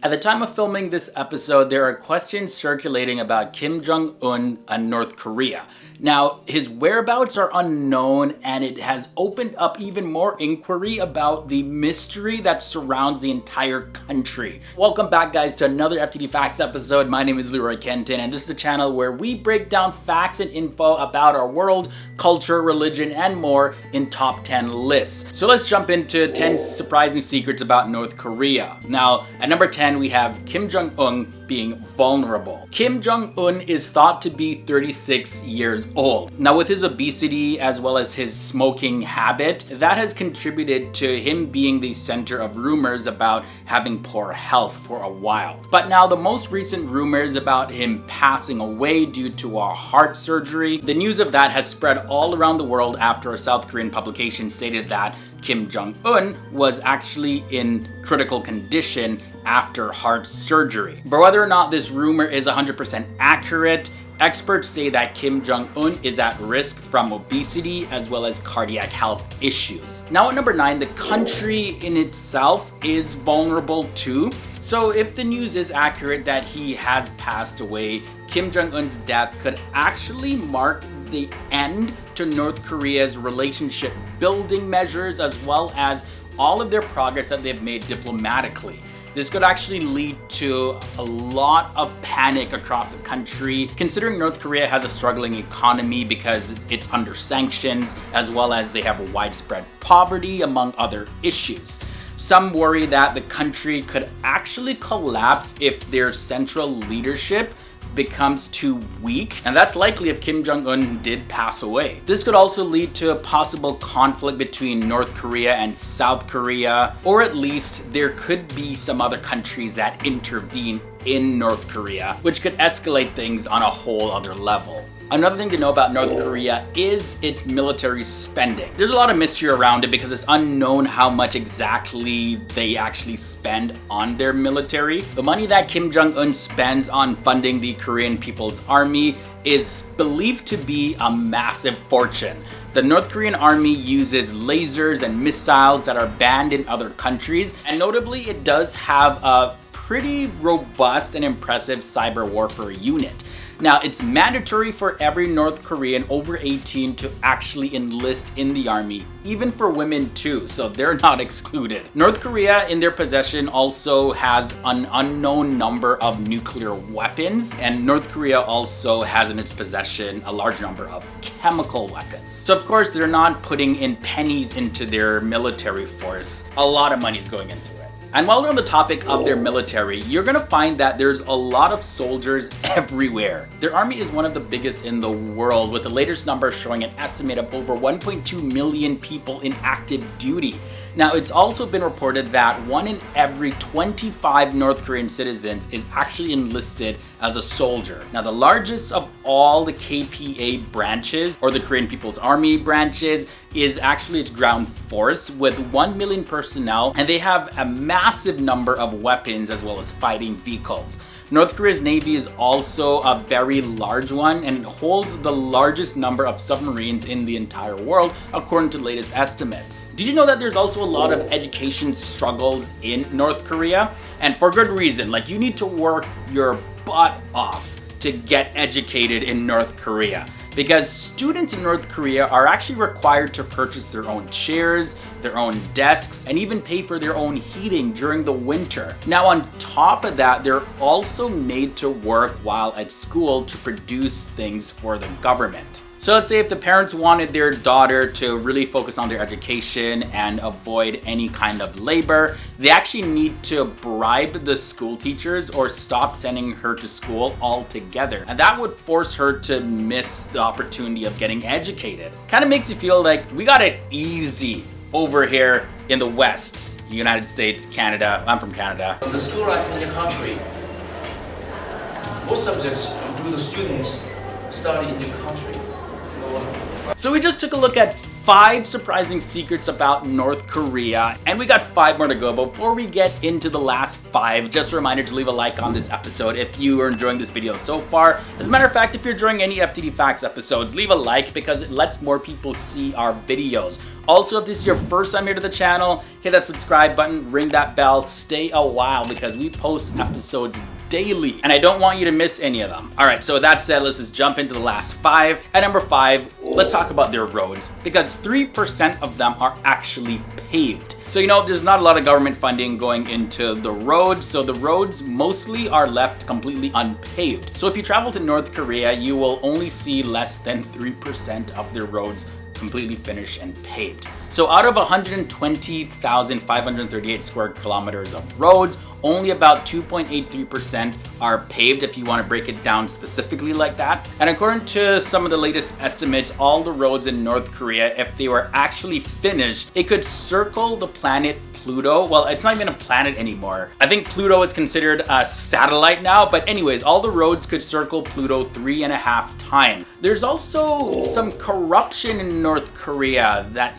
At the time of filming this episode, there are questions circulating about Kim Jong-un and North Korea. Now, his whereabouts are unknown, and it has opened up even more inquiry about the mystery that surrounds the entire country. Welcome back, guys, to another FTD Facts episode. My name is Leroy Kenton, and this is a channel where we break down facts and info about our world, culture, religion, and more in top 10 lists. So let's jump into 10 surprising secrets about North Korea. Now, at number 10, we have Kim Jong-un being vulnerable. Kim Jong-un is thought to be 36 years old. Now, with his obesity as well as his smoking habit, that has contributed to him being the center of rumors about having poor health for a while. But now the most recent rumors about him passing away due to a heart surgery, the news of that has spread all around the world after a South Korean publication stated that Kim Jong-un was actually in critical condition after heart surgery. But whether or not this rumor is 100% accurate, experts say that Kim Jong-un is at risk from obesity as well as cardiac health issues. Now at number 9, the country in itself is vulnerable too. So if the news is accurate that he has passed away, Kim Jong-un's death could actually mark the end to North Korea's relationship building measures as well as all of their progress that they've made diplomatically. This could actually lead to a lot of panic across the country, considering North Korea has a struggling economy because it's under sanctions, as well as they have a widespread poverty, among other issues. Some worry that the country could actually collapse if their central leadership becomes too weak, and that's likely if Kim Jong-un did pass away. This could also lead to a possible conflict between North Korea and South Korea, or at least there could be some other countries that intervene in North Korea, which could escalate things on a whole other level. Another thing to know about North Korea is its military spending. There's a lot of mystery around it because it's unknown how much exactly they actually spend on their military. The money that Kim Jong-un spends on funding the Korean People's Army is believed to be a massive fortune. The North Korean army uses lasers and missiles that are banned in other countries, and notably it does have a pretty robust and impressive cyber warfare unit. Now, it's mandatory for every North Korean over 18 to actually enlist in the army, even for women too, so they're not excluded. North Korea in their possession also has an unknown number of nuclear weapons, and North Korea also has in its possession a large number of chemical weapons. So of course, they're not putting in pennies into their military force. A lot of money is going into it. And while we're on the topic of their military, you're gonna find that there's a lot of soldiers everywhere. Their army is one of the biggest in the world, with the latest number showing an estimate of over 1.2 million people in active duty. Now, it's also been reported that 1 in every 25 North Korean citizens is actually enlisted as a soldier. Now, the largest of all the KPA branches, or the Korean People's Army branches, is actually its ground force with 1 million personnel, and they have a massive number of weapons as well as fighting vehicles. North Korea's Navy is also a very large one, and it holds the largest number of submarines in the entire world, according to latest estimates. Did you know that there's also a lot of education struggles in North Korea? And for good reason. Like, you need to work your butt off to get educated in North Korea, because students in North Korea are actually required to purchase their own chairs, their own desks, and even pay for their own heating during the winter. Now, on top of that, they're also made to work while at school to produce things for the government. So let's say if the parents wanted their daughter to really focus on their education and avoid any kind of labor, they actually need to bribe the school teachers or stop sending her to school altogether. And that would force her to miss the opportunity of getting educated. Kind of makes you feel like we got it easy over here in the West, United States, Canada. I'm from Canada. The school life in the country, what subjects do the students study in the country? So we just took a look at 5 surprising secrets about North Korea, and we got 5 more to go. Before we get into the last 5, just a reminder to leave a like on this episode if you are enjoying this video so far. As a matter of fact, if you're enjoying any FTD Facts episodes, leave a like because it lets more people see our videos. Also, if this is your first time here to the channel, hit that subscribe button, ring that bell, stay a while because we post episodes daily and I don't want you to miss any of them. Alright, so with that said, let's just jump into the last 5. At number 5, let's talk about their roads because 3% of them are actually paved. So there's not a lot of government funding going into the roads, so the roads mostly are left completely unpaved. So if you travel to North Korea, you will only see less than 3% of their roads completely finished and paved. So out of 120,538 square kilometers of roads, only about 2.83% are paved if you want to break it down specifically like that. And according to some of the latest estimates, all the roads in North Korea, if they were actually finished, it could circle the planet Pluto. Well, it's not even a planet anymore. I think Pluto is considered a satellite now, but anyways, all the roads could circle Pluto 3.5 times. There's also some corruption in North Korea that,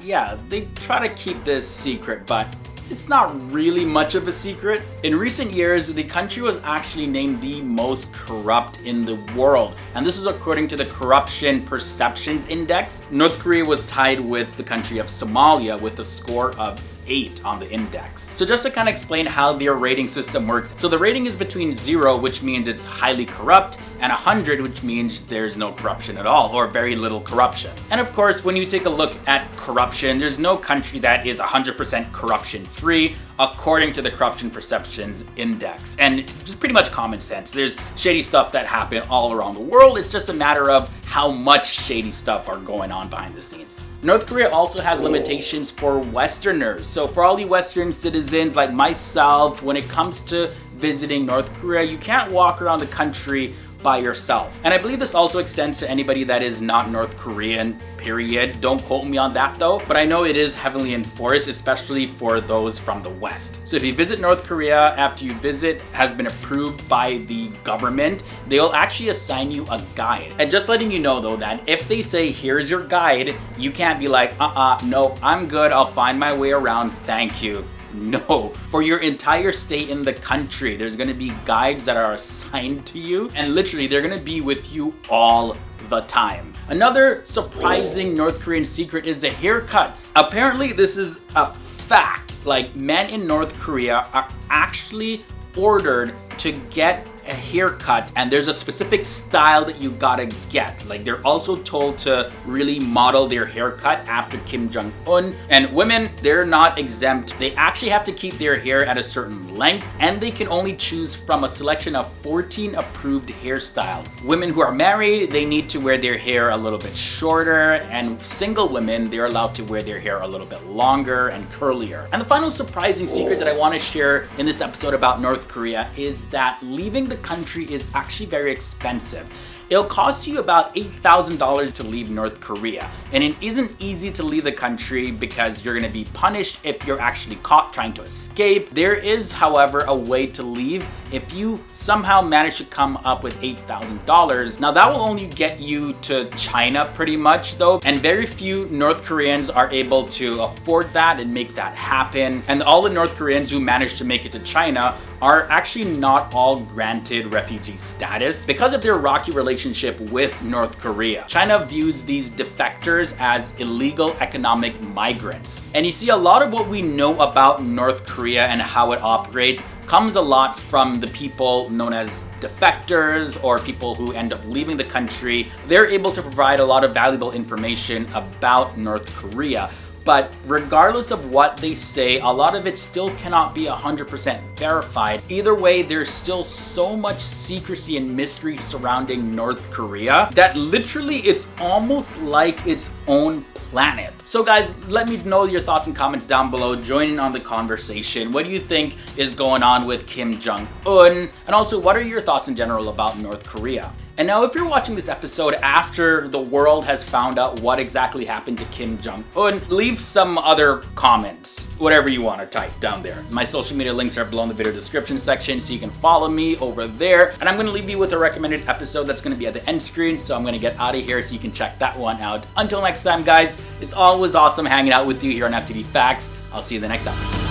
they try to keep this secret, but it's not really much of a secret. In recent years, the country was actually named the most corrupt in the world. And this is according to the Corruption Perceptions Index. North Korea was tied with the country of Somalia with a score of 8 on the index. So just to kind of explain how their rating system works. So the rating is between 0, which means it's highly corrupt, and 100, which means there's no corruption at all, or very little corruption. And of course, when you take a look at corruption, there's no country that is 100% corruption free, according to the Corruption Perceptions Index. And just pretty much common sense. There's shady stuff that happen all around the world. It's just a matter of how much shady stuff are going on behind the scenes. North Korea also has limitations for Westerners. So for all you Western citizens like myself, when it comes to visiting North Korea, you can't walk around the country by yourself. And I believe this also extends to anybody that is not North Korean, period. Don't quote me on that though, but I know it is heavily enforced, especially for those from the West. So if you visit North Korea, after you visit has been approved by the government, they'll actually assign you a guide. And just letting you know though that if they say, here's your guide, you can't be like, no, I'm good, I'll find my way around, thank you. No, for your entire stay in the country, there's gonna be guides that are assigned to you, and literally they're gonna be with you all the time. Another surprising North Korean secret is the haircuts. Apparently, this is a fact. Like, men in North Korea are actually ordered to get a haircut, and there's a specific style that you gotta get. Like, they're also told to really model their haircut after Kim Jong-un. And women, they're not exempt. They actually have to keep their hair at a certain length, and they can only choose from a selection of 14 approved hairstyles. Women who are married, they need to wear their hair a little bit shorter, and single women, they're allowed to wear their hair a little bit longer and curlier. And the final surprising secret that I want to share in this episode about North Korea is that leaving the country is actually very expensive. It'll cost you about $8,000 to leave North Korea. And it isn't easy to leave the country because you're gonna be punished if you're actually caught trying to escape. There is, however, a way to leave if you somehow manage to come up with $8,000. Now that will only get you to China pretty much though, and very few North Koreans are able to afford that and make that happen. And all the North Koreans who manage to make it to China are actually not all granted refugee status because of their rocky relationship with North Korea. China views these defectors as illegal economic migrants. And you see, a lot of what we know about North Korea and how it operates comes a lot from the people known as defectors or people who end up leaving the country. They're able to provide a lot of valuable information about North Korea. But regardless of what they say, a lot of it still cannot be 100% verified. Either way, there's still so much secrecy and mystery surrounding North Korea that literally it's almost like its own planet. So guys, let me know your thoughts and comments down below. Join in on the conversation. What do you think is going on with Kim Jong-un? And also, what are your thoughts in general about North Korea? And now if you're watching this episode after the world has found out what exactly happened to Kim Jong-un, leave some other comments, whatever you want to type down there. My social media links are below in the video description section, so you can follow me over there. And I'm going to leave you with a recommended episode that's going to be at the end screen, so I'm going to get out of here so you can check that one out. Until next time, guys, it's always awesome hanging out with you here on FTD Facts. I'll see you in the next episode.